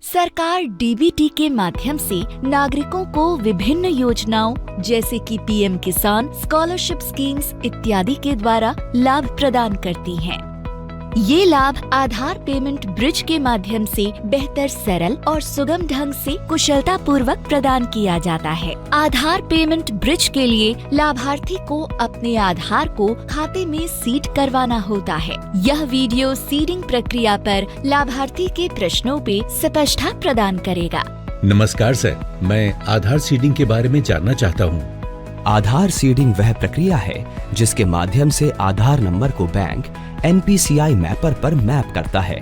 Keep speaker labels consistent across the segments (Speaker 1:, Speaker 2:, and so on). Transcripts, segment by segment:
Speaker 1: सरकार डीबीटी के माध्यम से नागरिकों को विभिन्न योजनाओं जैसे कि पीएम किसान, स्कॉलरशिप स्कीम्स इत्यादि के द्वारा लाभ प्रदान करती है। ये लाभ आधार पेमेंट ब्रिज के माध्यम से बेहतर, सरल और सुगम ढंग से कुशलता पूर्वक प्रदान किया जाता है। आधार पेमेंट ब्रिज के लिए लाभार्थी को अपने आधार को खाते में सीड करवाना होता है। यह वीडियो सीडिंग प्रक्रिया पर लाभार्थी के प्रश्नों पे स्पष्टता प्रदान करेगा।
Speaker 2: नमस्कार सर, मैं आधार सीडिंग के बारे में जानना चाहता हूँ।
Speaker 3: आधार सीडिंग वह प्रक्रिया है जिसके माध्यम से आधार नंबर को बैंक NPCI मैपर पर मैप करता है।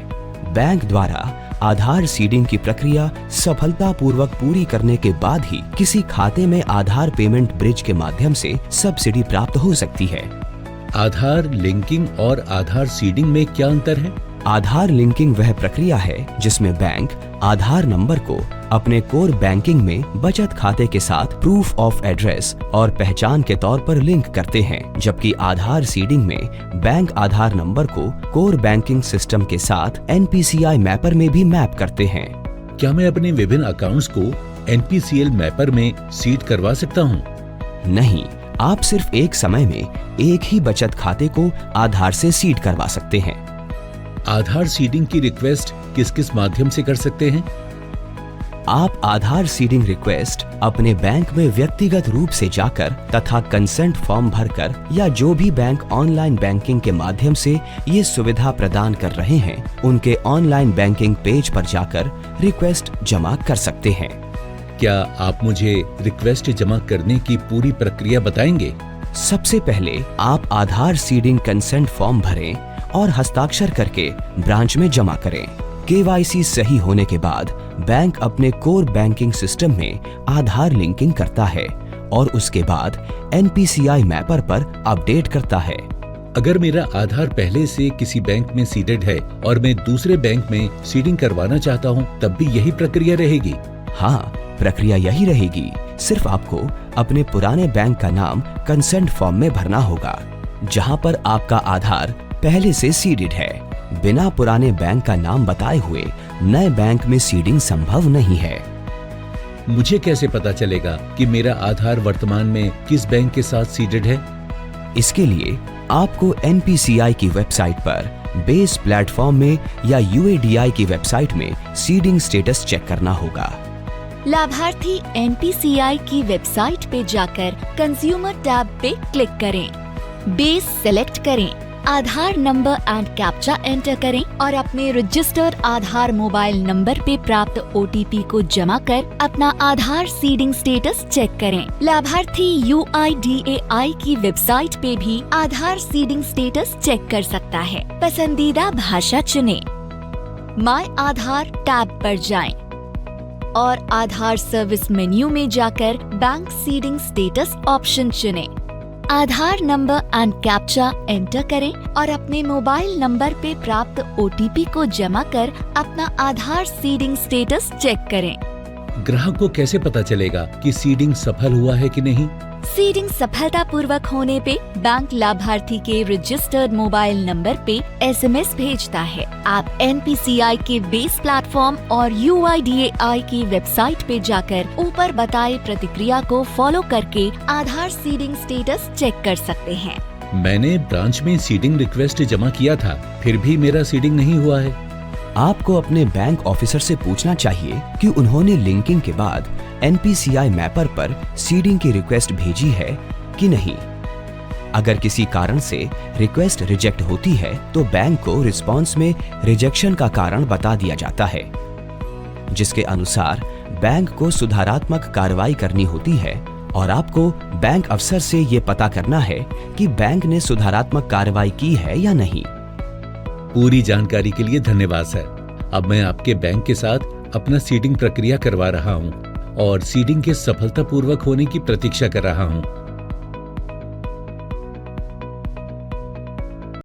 Speaker 3: बैंक द्वारा आधार सीडिंग की प्रक्रिया सफलतापूर्वक पूरी करने के बाद ही किसी खाते में आधार पेमेंट ब्रिज के माध्यम से सब्सिडी प्राप्त हो सकती है।
Speaker 2: आधार लिंकिंग और आधार सीडिंग में क्या अंतर है?
Speaker 3: आधार लिंकिंग वह प्रक्रिया है जिसमें बैंक आधार नंबर को अपने कोर बैंकिंग में बचत खाते के साथ प्रूफ ऑफ एड्रेस और पहचान के तौर पर लिंक करते हैं, जबकि आधार सीडिंग में बैंक आधार नंबर को कोर बैंकिंग सिस्टम के साथ NPCI मैपर में भी मैप करते हैं।
Speaker 2: क्या मैं अपने विभिन्न अकाउंट्स को NPCL मैपर में सीड करवा सकता हूँ?
Speaker 3: नहीं, आप सिर्फ एक समय में एक ही बचत खाते को आधार से सीड करवा सकते हैं।
Speaker 2: आधार सीडिंग की रिक्वेस्ट किस किस माध्यम से कर सकते हैं?
Speaker 3: आप आधार सीडिंग रिक्वेस्ट अपने बैंक में व्यक्तिगत रूप से जाकर तथा कंसेंट फॉर्म भरकर या जो भी बैंक ऑनलाइन बैंकिंग के माध्यम से ये सुविधा प्रदान कर रहे हैं उनके ऑनलाइन बैंकिंग पेज पर जाकर रिक्वेस्ट जमा कर सकते हैं।
Speaker 2: क्या आप मुझे रिक्वेस्ट जमा करने की पूरी प्रक्रिया बताएंगे?
Speaker 3: सबसे पहले आप आधार सीडिंग कंसेंट फॉर्म भरें और हस्ताक्षर करके ब्रांच में जमा करें। KYC सही होने के बाद बैंक अपने कोर बैंकिंग सिस्टम में आधार लिंकिंग करता है और उसके बाद NPCI मैपर पर अपडेट करता है।
Speaker 2: अगर मेरा आधार पहले से किसी बैंक में सीडेड है और मैं दूसरे बैंक में सीडिंग करवाना चाहता हूँ, तब भी यही प्रक्रिया रहेगी?
Speaker 3: हाँ, प्रक्रिया यही रहेगी। सिर्फ आपको अपने पुराने बैंक का नाम कंसेंट फॉर्म में भरना होगा जहाँ पर आपका आधार पहले से सीडेड है। बिना पुराने बैंक का नाम बताए हुए नए बैंक में सीडिंग संभव नहीं है।
Speaker 2: मुझे कैसे पता चलेगा कि मेरा आधार वर्तमान में किस बैंक के साथ सीडेड है?
Speaker 3: इसके लिए आपको NPCI की वेबसाइट पर बेस प्लेटफॉर्म में या UIDAI की वेबसाइट में सीडिंग स्टेटस चेक करना होगा।
Speaker 1: लाभार्थी NPCI की वेबसाइट पे जाकर कंज्यूमर टैब पे क्लिक करें, बेस सेलेक्ट करें, आधार नंबर एंड कैप्चा एंटर करें और अपने रजिस्टर्ड आधार मोबाइल नंबर पे प्राप्त OTP को जमा कर अपना आधार सीडिंग स्टेटस चेक करें। लाभार्थी UIDAI की वेबसाइट पे भी आधार सीडिंग स्टेटस चेक कर सकता है। पसंदीदा भाषा चुनें, माय आधार टैब पर जाएं और आधार सर्विस मेन्यू में जाकर बैंक सीडिंग स्टेटस ऑप्शन चुनें। आधार नंबर एंड कैप्चा एंटर करें और अपने मोबाइल नंबर पे प्राप्त OTP को जमा कर अपना आधार सीडिंग स्टेटस चेक करें।
Speaker 2: ग्राहक को कैसे पता चलेगा कि सीडिंग सफल हुआ है कि नहीं?
Speaker 1: सीडिंग सफलतापूर्वक होने पे बैंक लाभार्थी के रजिस्टर्ड मोबाइल नंबर पे SMS भेजता है। आप NPCI के बेस प्लेटफॉर्म और UIDAI की वेबसाइट पे जाकर ऊपर बताए प्रतिक्रिया को फॉलो करके आधार सीडिंग स्टेटस चेक कर सकते हैं।
Speaker 2: मैंने ब्रांच में सीडिंग रिक्वेस्ट जमा किया था, फिर भी मेरा सीडिंग नहीं हुआ है।
Speaker 3: आपको अपने बैंक ऑफिसर से पूछना चाहिए कि उन्होंने लिंकिंग के बाद NPCI मैपर पर सीडिंग की रिक्वेस्ट भेजी है कि नहीं। अगर किसी कारण से रिक्वेस्ट रिजेक्ट होती है तो बैंक को रिस्पॉन्स में रिजेक्शन का कारण बता दिया जाता है, जिसके अनुसार बैंक को सुधारात्मक कार्रवाई करनी होती है और आपको बैंक अफसर से ये पता करना है कि बैंक ने सुधारात्मक कार्रवाई की है या नहीं।
Speaker 2: पूरी जानकारी के लिए धन्यवाद सर। अब मैं आपके बैंक के साथ अपना सीडिंग प्रक्रिया करवा रहा हूँ और सीडिंग के सफलतापूर्वक होने की प्रतीक्षा कर रहा हूँ।